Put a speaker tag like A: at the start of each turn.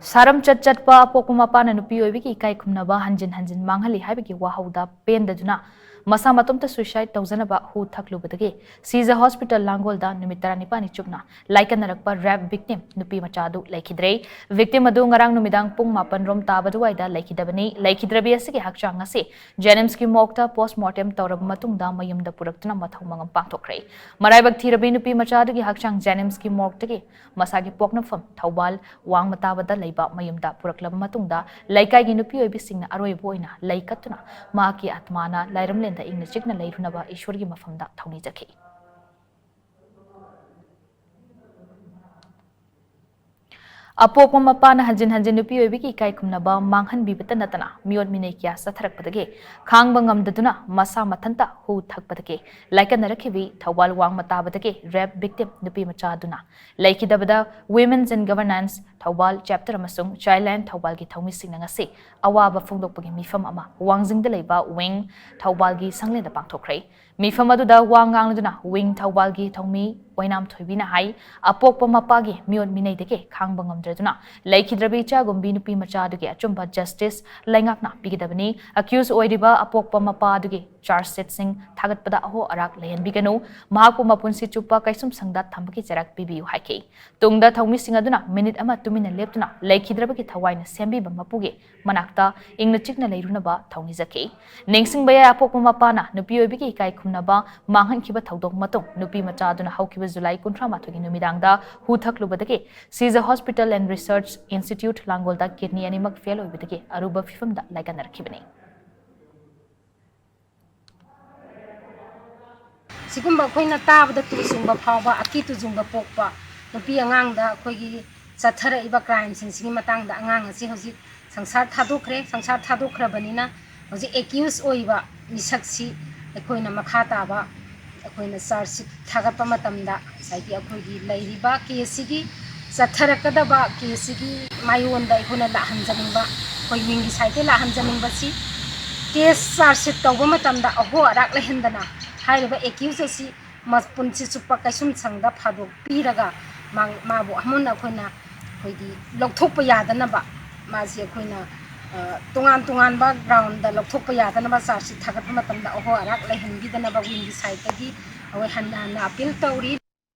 A: Saram chat-chatpa Apokpana Nupi Oibigi Ikai Khumnaba hanjin Manghali haibigi wahauda pendaduna masa matomta suicide tawzanaba hu thaklubadagi Caesar Hospital Langolda numit 19 chupna laikanarakpa rap victim Nupimacha adu Leikhidre victim adu ngarang numidang pung 8 rom tabadu waida Leikhidabani Leikhidrebi asigi hakchang ase Jenims ki mokta postmortem tawrab matungda mayumda puraktuna mathau mangam pangthokre maraibak thirabi Nupimacha adu gi hakchang Jenims ki moktagi masagi poknafam Thawbal wang matabada leiba mayumda puraklaba matungda laikai gi Nupi Oibisingna aroibo oina laikatuna maki atmana lairamlenda ingna chikna leirunaba ishwargi mafamda thawni jaki Apokpana hanjin Nupi Oibigi Ikai Khumnaba Manghankhibi natana miot minai kya satharakpadage khangba ngamdaduna masa mathanta hu thakpadage laikanarakhibi Thawbal wang matabadage rape victim Nupimacha aduna Leikhidabada Women's in Governance Thawbal chapter amasung Childland Thawbal gi thawmi singna ngase awaba phongdokpagi mifam ama wangjingda leiba wing Thawbal gi sanglenda pangthokre mifam aduda wangangluduna wing Thawbal gi thawmi oinam thoibina hai apokpa mapagi miot minai deke khangba ngamdraduna Leikhidrebi cha gombi Nupimacha duge achumba justice laingakna pigidabani accused oiriba apokpa mapa duge charge sheet sing thagatpada aho arak lehenbiganu mahakpu mapunsi chupa kaisum sangda thambaki charak pibiu haike tungda thawmi singaduna minute ama tumina leptuna Leikhidrebagi thawaina sembiba mapuge manakta ingna chikna leirunaba thawni jake ningsingbaya apokpa mapana Nupi Oibigi Ikai Khumnaba Manghankhiba thaudok matung Nupimacha aduna haukiba July 13 numidangda hu thaklubadage Caesar Hospital and Research Institute Langolda kidney animak fail oibadage aruba fifamda laikanarakibani
B: Sigumba khoina tabada tuzungba phawba akitu zungba pokpa nupi angangda khoigi chathara iba crime sing matangda angang asi hoji sangsar thadokrebanina hoji accused oiba misaksi ekhoina makha taba ekhoina charge thagapa matamda saiki akhoigi leiriba kesigi chatharakadaba kesigi mayonda ekhoina lahanjaningba khoi mingi saite lahanjaningba si case charge tawba matamda aho arak lehendana hairiba accused asi mapunsi chupa kaisum sangda phado piraga mabu amuna khoina khoigi lokthokpa yadanaba masi khoina tungan ba ground da lokthokpa yadanaba charge thagatpa matamda aho arak lehenbidanaba wingi side tagi awe hanna appeal tawri